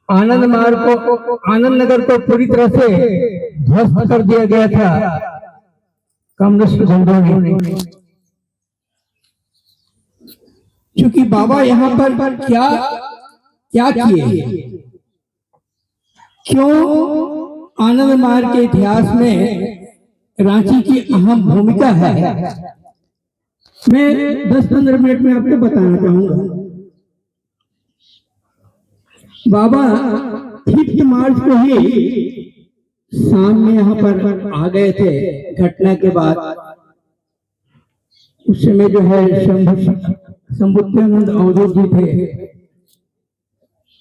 आनंद मार्ग को, आनंद नगर को पूरी तरह से ध्वस्त कर दिया गया था कम्युनिस्ट गुंडों ने। क्योंकि बाबा यहाँ पर क्या क्या किए, क्यों आनंद मार्ग के इतिहास में रांची की अहम भूमिका है, मैं 10-15 मिनट में आपको बताना चाहूंगा। बाबा 5 मार्च को ही शाम में यहाँ पर आ गए थे घटना के बाद। उस समय जो है शंभुत्यानंद अवधूत जी थे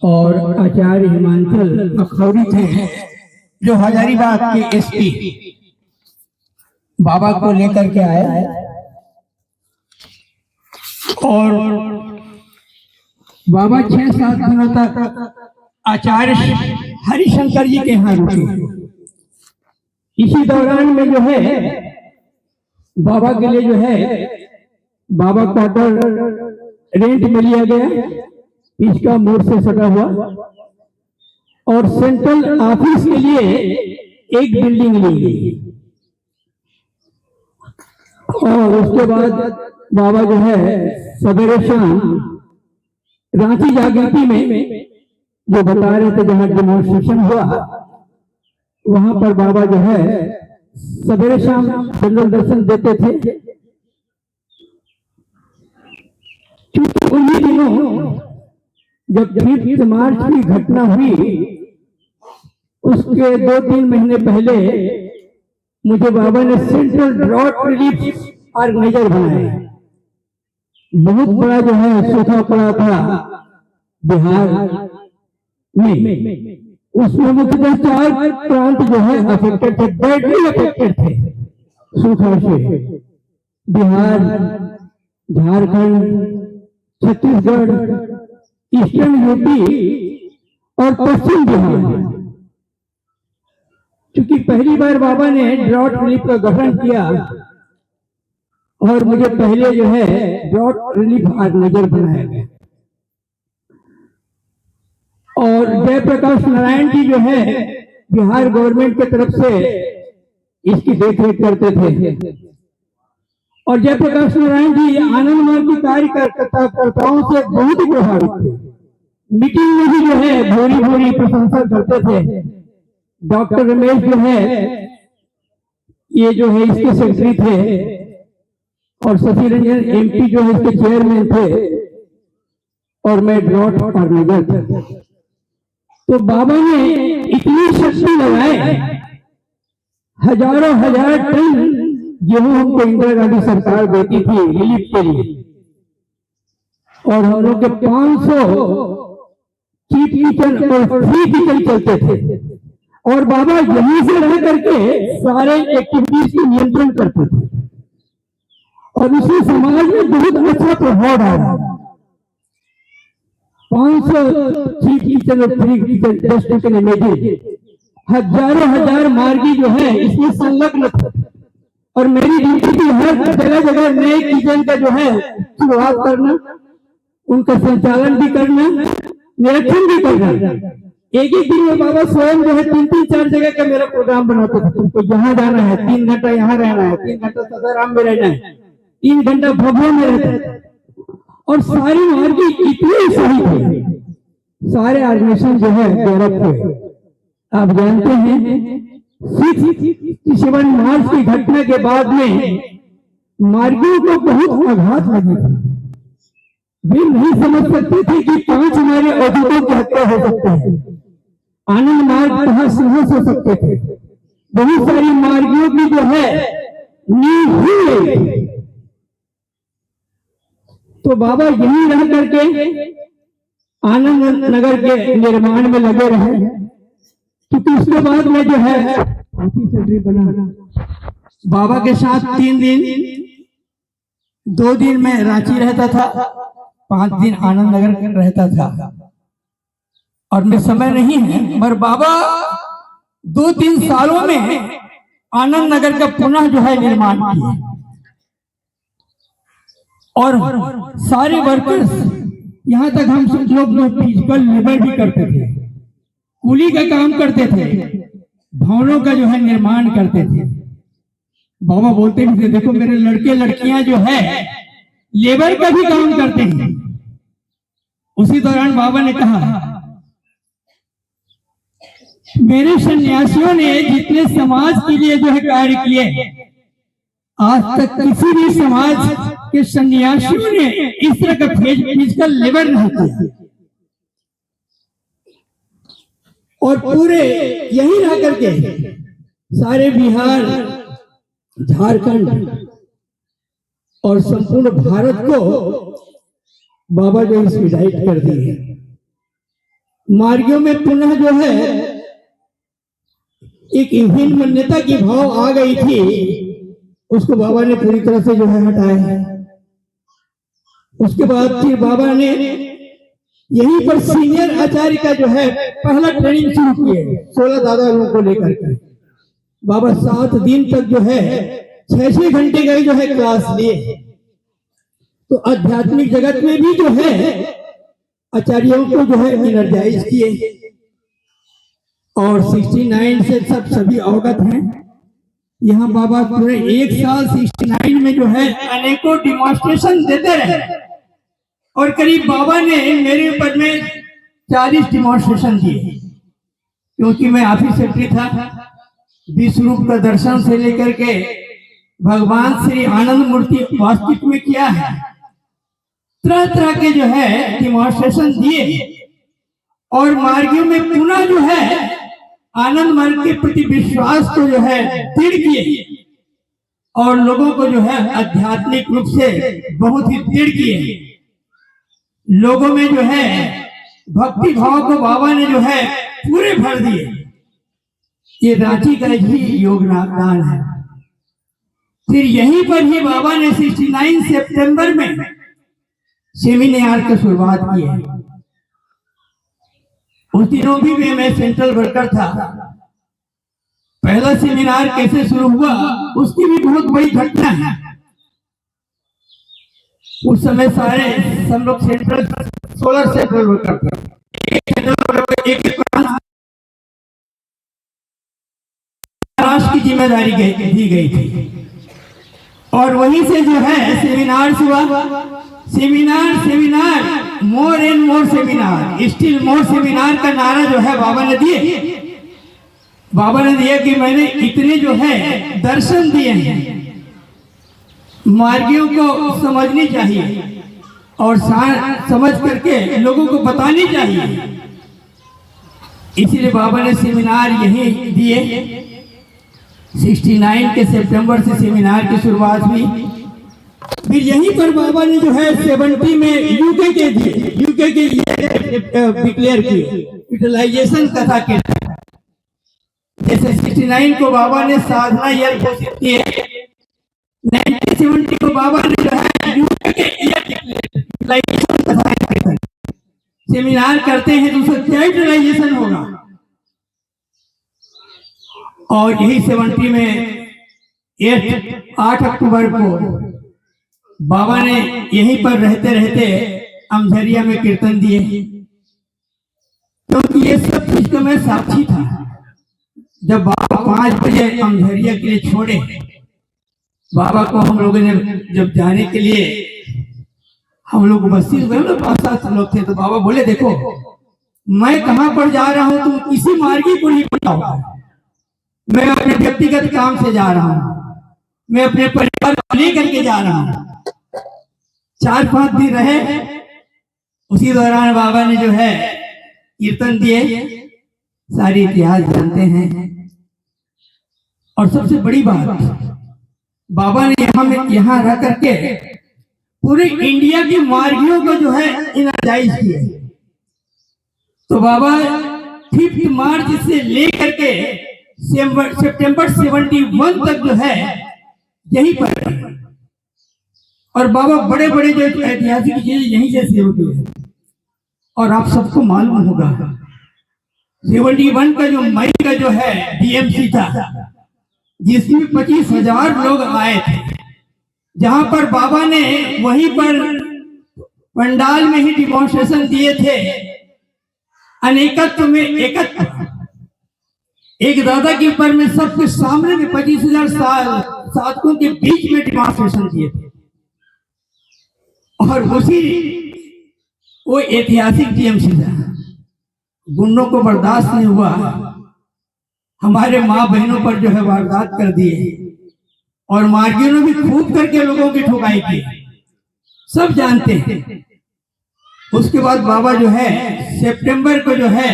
और आचार्य हिमांचल अखौरी थे, जो हजारीबाग के एसपी बाबा को लेकर के आए और बाबा 6-7 दिनों तक आचार्य हरिशंकर जी के यहाँ रुके। इसी दौरान में जो है बाबा के लिए जो है बाबा क्वार्टर रेंट में लिया गया, इसका मोड़ से सटा हुआ, और सेंट्रल ऑफिस के लिए एक बिल्डिंग ली गई। और उसके बाद बाबा जो है सवेरे शाम रांची जागृति में जो बता रहे थे जहां डेमोन्स्ट्रेशन हुआ, वहां पर बाबा जो है सवेरे शाम जनरल दर्शन देते थे। क्योंकि उन्हीं दिनों जब 5 मार्च की घटना हुई, उसके 2-3 महीने पहले मुझे बाबा ने सेंट्रल ड्रॉट रिलीफ ऑर्गेनाइजर बनाया। बहुत बड़ा जो है सूखा पड़ा था बिहार में, उसमें मुख्यतः 4 प्रांत जो है अफेक्टेड थे, बैडली अफेक्टेड थे सूखा से। बिहार, झारखंड, छत्तीसगढ़, ईस्टर्न यूपी और पश्चिम बिहार। क्योंकि पहली बार बाबा ने ड्रॉट रिलीफ का गठन किया और मुझे पहले जो है ड्रॉट रिलीफ ऑर्गेनाइजर बनाया गया। और जयप्रकाश नारायण जी जो है बिहार गवर्नमेंट की तरफ से इसकी देखरेख करते थे। और जयप्रकाश नारायण जी आनंद मार्ग की कार्यकर्ताओं से बहुत ही प्रभावित थे। मीटिंग में भी जो है भूरी भूरी प्रशंसा करते थे। डॉक्टर रमेश जो है ये जो है इसके सेक्रेटरी थे और शशि रंजन एमपी जो है इसके चेयरमैन थे और मैं ड्रॉट ऑर्गेनाइजर था। तो बाबा ने इतनी शक्ति लगाए, हजारों हजार टन गेहूं हमको इंदिरा गांधी सरकार देती थी रिलीफ के लिए, और हम लोग के 500 चीफ किचन और फ्री किचन चलते थे। और बाबा यहीं से रह करके सारे एक्टिविटीज को नियंत्रण करते थे और उससे समाज में बहुत अच्छा प्रभाव डाला। 500 चीफ किचन और free kitchen, just you can imagine, हजारों हजार मार्गी जो है इसमें संलग्न थे। और मेरी ड्यूटी थी हर जगह जगह नए किचन का जो है शुरुआत करना, उनका संचालन भी करना, निरीक्षण भी करना। एक ही दिन में बाबा स्वयं जो है 3-4 जगह का मेरा प्रोग्राम बनाते थे। तुमको यहाँ जाना है, 3 घंटा यहाँ रहना है, 3 घंटा सदाराम में रहना है, 3 घंटा भभुआ में रहना है। और सारी मार्गी इतनी सही थी, सारे ऑर्गेनाइजेशन जो है डेवलप हुए। आप जानते हैं 6 मार्च की घटना के बाद में मार्गियों को बहुत आघात लगी थी। वे नहीं समझ सकते थे कि 5 हमारे औद्योगों की हत्या हो सकती है, आनंद मार्ग कहां सिंहस हो सकते थे। बहुत सारी मार्गियों की जो है नींव हुई। तो बाबा यहीं रह करके आनंद नगर के निर्माण में लगे रहे। क्योंकि उसके बाद में जो है सेक्रेटरी बना। बाबा के साथ 3 दिन, 2 दिन मैं रांची रहता था, 5 दिन आनंद नगर रहता था। और मैं समय नहीं है, मगर बाबा 2-3 सालों में आनंद नगर का पुनः जो है निर्माण किया। और सारे वर्कर्स, यहाँ तक हम सब लोग जो फिजिकल लेबर भी करते थे, कुली का काम करते थे, भवनों का जो है निर्माण करते थे। बाबा बोलते भी थे, देखो मेरे लड़के लड़कियां जो है लेबर का भी काम करते हैं। उसी दौरान बाबा ने कहा, मेरे सन्यासियों ने जितने समाज के लिए जो है कार्य किए, आज तक किसी भी समाज के सन्यासियों ने इस तरह का फिजिकल लेबर नहीं किया। और पूरे यही रह करके सारे बिहार, झारखंड और संपूर्ण भारत को बाबा जो सिलाइट कर दी है। मार्गियों में पुनः जो है एक हीन मान्यता की भाव आ गई थी, उसको बाबा ने पूरी तरह से जो है हटाया है। उसके बाद फिर बाबा ने यहीं पर सीनियर आचार्य का जो है पहला ट्रेनिंग शुरू किए 16 दादा लोगों को लेकर के। बाबा 7 दिन तक जो है 6-6 घंटे का जो है क्लास लिए। तो आध्यात्मिक जगत में भी जो है आचार्यों को जो है एनर्जाइज किए। और 69 से सब सभी अवगत हैं। यहाँ बाबा पूरे 1 साल 69 में जो है अनेकों डिमॉन्स्ट्रेशन देते रहे। और करीब बाबा ने मेरे ऊपर में 40 डिमॉन्स्ट्रेशन दिए, क्योंकि मैं ऑफिस सेक्रेटरी था। विश्व रूप का दर्शन से लेकर के भगवान श्री आनंद मूर्ति वास्तविक में किया है, तरह तरह के जो है डिमॉन्स्ट्रेशन दिए। और मार्गियों में पुनः जो है आनंद मार्ग के प्रति विश्वास को जो है दृढ़ किए और लोगों को जो है आध्यात्मिक रूप से बहुत ही दृढ़ किए। लोगों में जो है भक्ति भाव को बाबा ने जो है पूरे भर दिए। ये रांची का ही योगदान है। फिर यहीं पर ही बाबा ने 69 सितंबर में सेमिनार की शुरुआत की है। उस दिनों भी मैं सेंट्रल वर्कर था। पहला सेमिनार कैसे शुरू हुआ उसकी भी बहुत बड़ी घटना है। उस समय सारे सब लोग सेंट्रल 16 सेंट्रल वर्कर थे। एक राष्ट्र की जिम्मेदारी दी गई थी और वहीं से जो है सेमिनार हुआ। Seminar more and more seminar, still more seminar का नारा जो है बाबा ने दिया कि मैंने इतने जो है दर्शन दिए हैं, मार्गियों को समझनी चाहिए और समझ करके लोगों को बतानी चाहिए। इसीलिए बाबा ने सेमिनार यहीं दिए। 69 के सितंबर से सेमिनार की शुरुआत हुई। फिर यहीं पर बाबा ने जो है 70 में यूके के लिए डिक्लेयर किए यूटिलाइजेशन कथा के। जैसे 69 को बाबा ने साधना ईयर घोषित किए, 1970 को बाबा ने जो है यूके के ईयर यूटिलाइजेशन कथा के। सेमिनार करते हैं तो उसका क्या यूटिलाइजेशन होगा। और यही 70 में 8 अक्टूबर को बाबा ने यहीं पर रहते रहते अमझरिया में कीर्तन दिए, क्योंकि ये सब चीज का मैं साक्षी था। जब बाबा 5 बजे अमझरिया के लिए छोड़े, बाबा को हम लोगों ने जब जाने के लिए हम लोग बस्ती में 5-7 लोग थे, तो बाबा बोले देखो मैं कहां पर जा रहा हूं, तुम किसी मार्गी को नहीं पता होगा। मैं अपने व्यक्तिगत काम से जा रहा हूं, मैं अपने परिवार को लेकर के जा रहा हूं। 4-5 दिन रहे। उसी दौरान बाबा ने जो है कीर्तन दिए, सारी इतिहास जानते हैं। और सबसे बड़ी बात, बाबा ने यहाँ रह करके पूरे इंडिया की मार्गियों को जो है एनर्जाइज किया। तो बाबा 5 मार्च से लेकर के सितंबर 71 तक जो है यहीं पर। और बाबा बड़े बड़े जो ऐतिहासिक चीजें यहीं से शुरू की है। और आप सबको मालूम होगा 71 का जो मई का जो है डीएमसी था, जिसमें 25,000 लोग आए थे, जहां पर बाबा ने वहीं पर पंडाल में ही डिमॉन्स्ट्रेशन दिए थे अनेकत्व में एकत्व। एक दादा के ऊपर में सबके सामने में 25,000 साधकों के बीच में डिमॉन्स्ट्रेशन किए थे, और उसी वो ऐतिहासिक टीएमसी था। गुंडों को बर्दाश्त नहीं हुआ, हमारे माँ बहनों पर जो है वारदात कर दिए, और मार्गियों ने भी खूब करके लोगों की ठुकाई की, सब जानते हैं। उसके बाद बाबा जो है सितंबर को जो है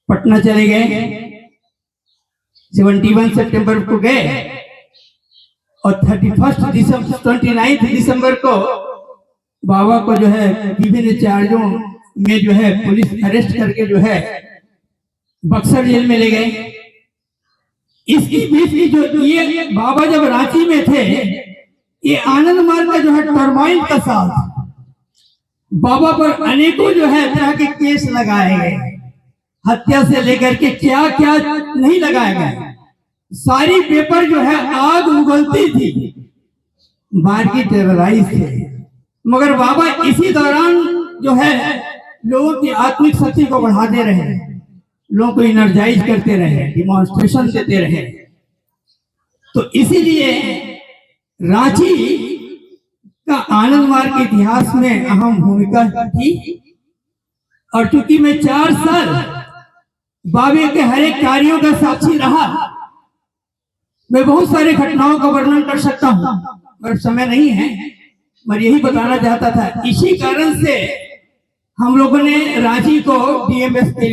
पटना चले गए, 71 सितंबर को गए, और 29 दिसंबर को बाबा को जो है विभिन्न चार्जों में जो है पुलिस अरेस्ट करके जो है बक्सर जेल में ले गए। इसकी बीच में जो ये बाबा जब रांची में थे, ये आनंद मार्ग का जो है टर्माइल का साल, बाबा पर अनेकों जो है तरह के केस लगाए गए, हत्या से लेकर के क्या क्या नहीं लगाया गया। सारी पेपर जो है आग उगलती थी, मार्केट टेरराइज थे, मगर बाबा इसी दौरान जो है लोगों की आत्मिक शक्ति को बढ़ाते रहे, लोगों को एनर्जाइज करते रहे, डिमॉन्स्ट्रेशन देते रहे। तो इसीलिए रांची का आनंद मार्ग के इतिहास में अहम भूमिका थी। और चूंकि मैं 4 साल बाबे के हर एक कार्यों का साक्षी रहा, मैं बहुत सारे घटनाओं का वर्णन कर सकता हूं, पर समय नहीं है। मैं यही बताना चाहता था, इसी कारण से हम लोगों ने रांची को डीएमएस के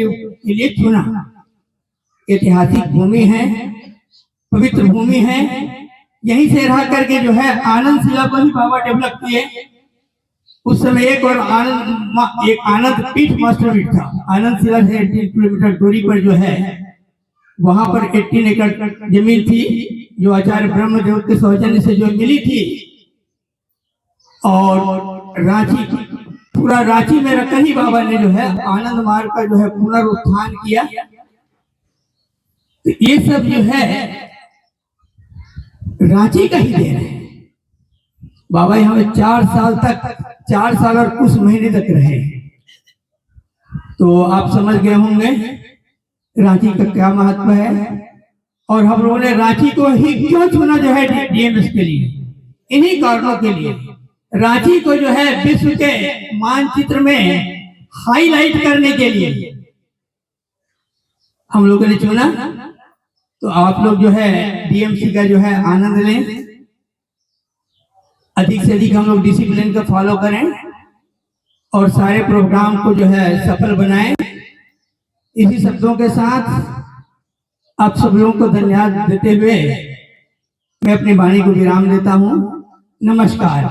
लिए चुना। ऐतिहासिक भूमि है, पवित्र भूमि है, यहीं से रह करके जो है आनंद शिला को ही बाबा डेवलप किए। उस समय एक आनंद पीठ मास्टर पीठ था। आनंद शिला से 18 किलोमीटर दूरी पर जो है वहां पर 18 एकड़ जमीन थी, जो आचार्य ब्रह्मदेव के सौजन्य से जो मिली थी, और रांची, पूरा रांची में रखकर ही बाबा ने जो है आनंद मार्ग का जो है पुनरुत्थान किया। तो ये सब जो है रांची का ही देन है। बाबा यहाँ 4 साल और कुछ महीने तक रहे, तो आप समझ गए होंगे रांची का क्या महत्व है। और हम लोगों ने रांची को ही क्यों चुना जो है डीएमएस के लिए, इन्हीं कारणों के लिए। रांची को जो है विश्व के मानचित्र में हाईलाइट करने के लिए हम लोगों ने चुना। तो आप लोग जो है डीएमसी का जो है आनंद लें, अधिक से अधिक हम लोग डिसिप्लिन को फॉलो करें, और सारे प्रोग्राम को जो है सफल बनाएं। इसी शब्दों के साथ आप सब लोगों को धन्यवाद देते हुए मैं अपनी वाणी को विराम देता हूं। नमस्कार।